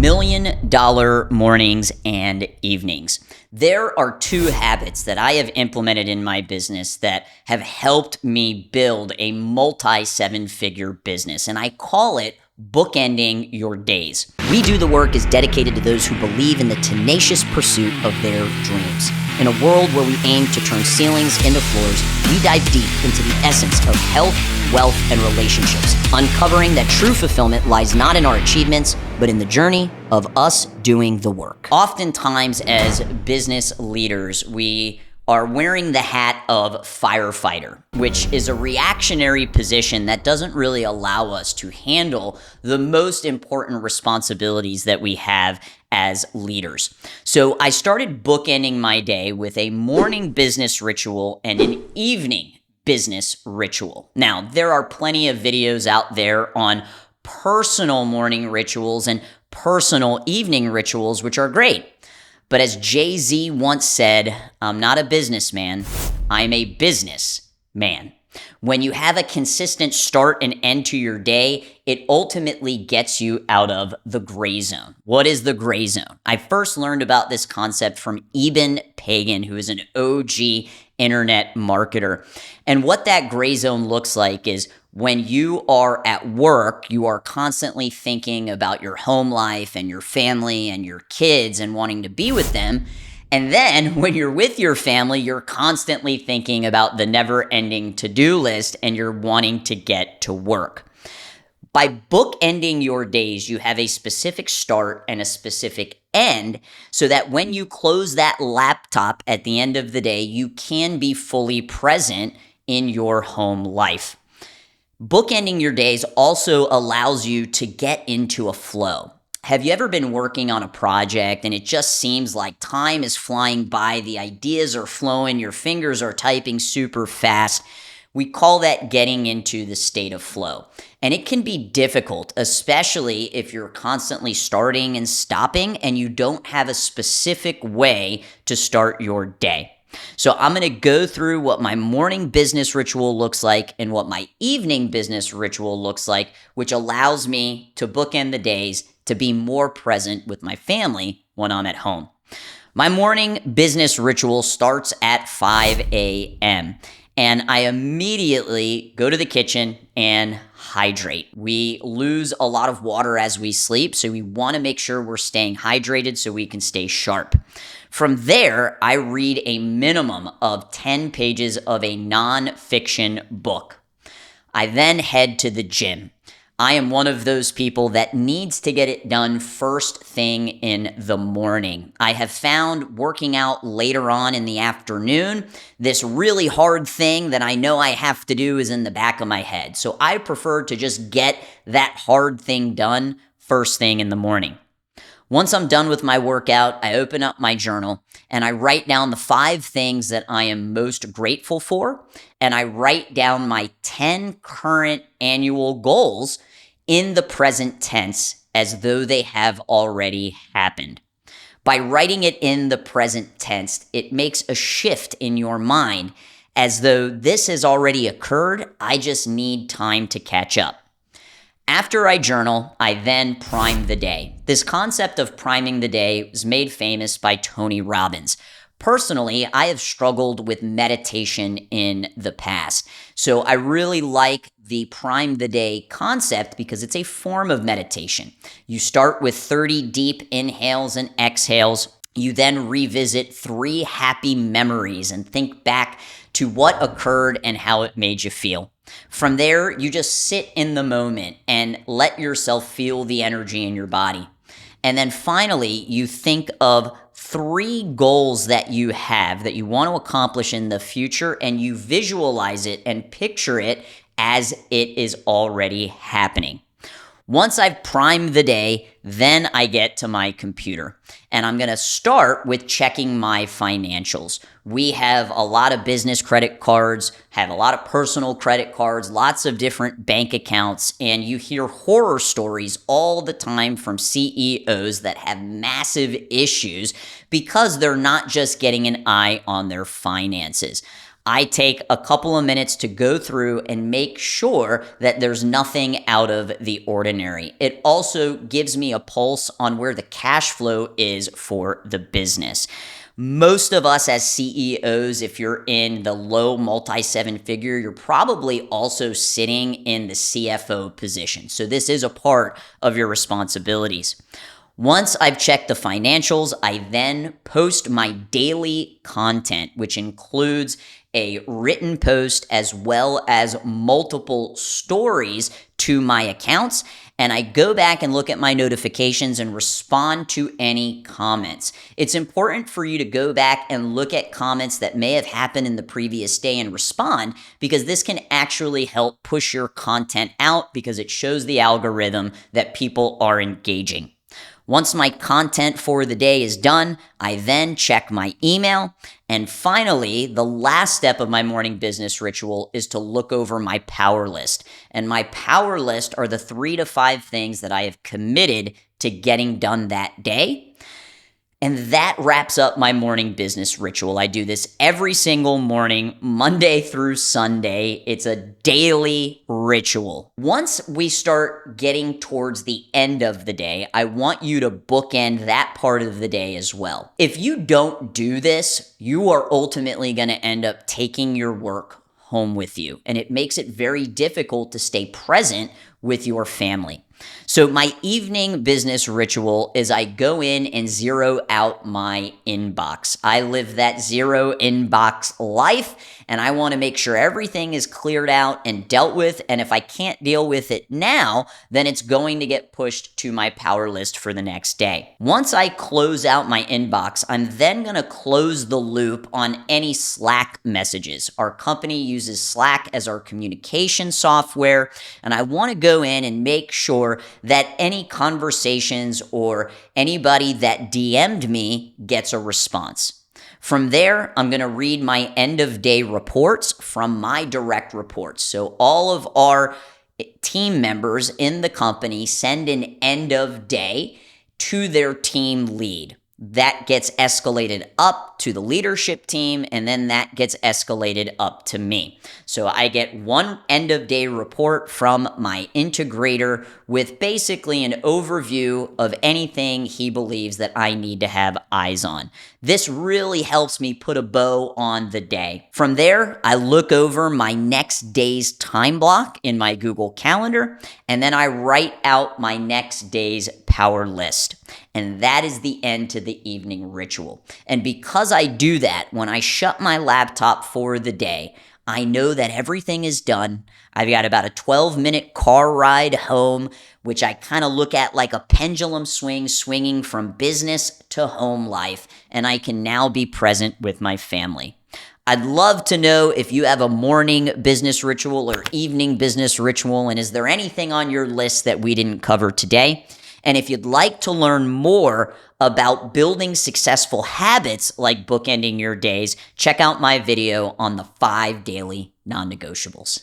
$1 million mornings and evenings. There are two habits that I have implemented in my business that have helped me build a multi-seven-figure business, and I call it bookending your days. We Do the Work is dedicated to those who believe in the tenacious pursuit of their dreams. In a world where we aim to turn ceilings into floors, we dive deep into the essence of health, wealth, and relationships, uncovering that true fulfillment lies not in our achievements, but in the journey of us doing the work. Oftentimes, as business leaders, we are wearing the hat of firefighter, which is a reactionary position that doesn't really allow us to handle the most important responsibilities that we have as leaders. So I started bookending my day with a morning business ritual and an evening business ritual. Now, there are plenty of videos out there on personal morning rituals and personal evening rituals, which are great. But as Jay-Z once said, I'm not a businessman, I'm a businessman. When you have a consistent start and end to your day, it ultimately gets you out of the gray zone. What is the gray zone? I first learned about this concept from Eben Pagan, who is an OG internet marketer. And what that gray zone looks like is when you are at work, you are constantly thinking about your home life and your family and your kids and wanting to be with them. And then when you're with your family, you're constantly thinking about the never-ending to-do list and you're wanting to get to work. By bookending your days, you have a specific start and a specific end so that when you close that laptop at the end of the day, you can be fully present in your home life. Bookending your days also allows you to get into a flow. Have you ever been working on a project and it just seems like time is flying by, the ideas are flowing, your fingers are typing super fast? We call that getting into the state of flow. And it can be difficult, especially if you're constantly starting and stopping and you don't have a specific way to start your day. So I'm going to go through what my morning business ritual looks like and what my evening business ritual looks like, which allows me to bookend the days to be more present with my family when I'm at home. My morning business ritual starts at 5 a.m. and I immediately go to the kitchen and hydrate. We lose a lot of water as we sleep, so we want to make sure we're staying hydrated so we can stay sharp. From there, I read a minimum of 10 pages of a nonfiction book. I then head to the gym. I am one of those people that needs to get it done first thing in the morning. I have found working out later on in the afternoon, this really hard thing that I know I have to do is in the back of my head. So I prefer to just get that hard thing done first thing in the morning. Once I'm done with my workout, I open up my journal and I write down the 5 things that I am most grateful for, and I write down my 10 current annual goals in the present tense as though they have already happened. By writing it in the present tense, it makes a shift in your mind as though this has already occurred, I just need time to catch up. After I journal, I then prime the day. This concept of priming the day was made famous by Tony Robbins. Personally, I have struggled with meditation in the past. So I really like the prime the day concept because it's a form of meditation. You start with 30 deep inhales and exhales. You then revisit 3 happy memories and think back to what occurred and how it made you feel. From there, you just sit in the moment and let yourself feel the energy in your body. And then finally, you think of 3 goals that you have that you want to accomplish in the future, and you visualize it and picture it as it is already happening. Once I've primed the day, then I get to my computer. And I'm going to start with checking my financials. We have a lot of business credit cards, have a lot of personal credit cards, lots of different bank accounts, and you hear horror stories all the time from CEOs that have massive issues because they're not just getting an eye on their finances. I take a couple of minutes to go through and make sure that there's nothing out of the ordinary. It also gives me a pulse on where the cash flow is for the business. Most of us as CEOs, if you're in the low multi-seven figure, you're probably also sitting in the CFO position. So this is a part of your responsibilities. Once I've checked the financials, I then post my daily content, which includes a written post as well as multiple stories to my accounts. And I go back and look at my notifications and respond to any comments. It's important for you to go back and look at comments that may have happened in the previous day and respond, because this can actually help push your content out because it shows the algorithm that people are engaging. Once my content for the day is done, I then check my email. And finally, the last step of my morning business ritual is to look over my power list. And my power list are the 3 to 5 things that I have committed to getting done that day. And that wraps up my morning business ritual. I do this every single morning, Monday through Sunday. It's a daily ritual. Once we start getting towards the end of the day, I want you to bookend that part of the day as well. If you don't do this, you are ultimately going to end up taking your work home with you, and it makes it very difficult to stay present with your family. So my evening business ritual is I go in and zero out my inbox. I live that zero inbox life, and I want to make sure everything is cleared out and dealt with. And if I can't deal with it now, then it's going to get pushed to my power list for the next day. Once I close out my inbox, I'm then going to close the loop on any Slack messages. Our company uses Slack as our communication software, and I want to go in and make sure that any conversations or anybody that DM'd me gets a response. From there, I'm going to read my end of day reports from my direct reports. So all of our team members in the company send an end of day to their team lead. That gets escalated up to the leadership team, and then that gets escalated up to me. So I get one end of day report from my integrator with basically an overview of anything he believes that I need to have eyes on. This really helps me put a bow on the day. From there, I look over my next day's time block in my Google Calendar, and then I write out my next day's power list. And that is the end to the evening ritual. And because I do that, when I shut my laptop for the day, I know that everything is done. I've got about a 12-minute car ride home, which I kind of look at like a pendulum swing, swinging from business to home life, and I can now be present with my family. I'd love to know if you have a morning business ritual or evening business ritual, and is there anything on your list that we didn't cover today? And if you'd like to learn more about building successful habits like bookending your days, check out my video on the 5 daily non-negotiables.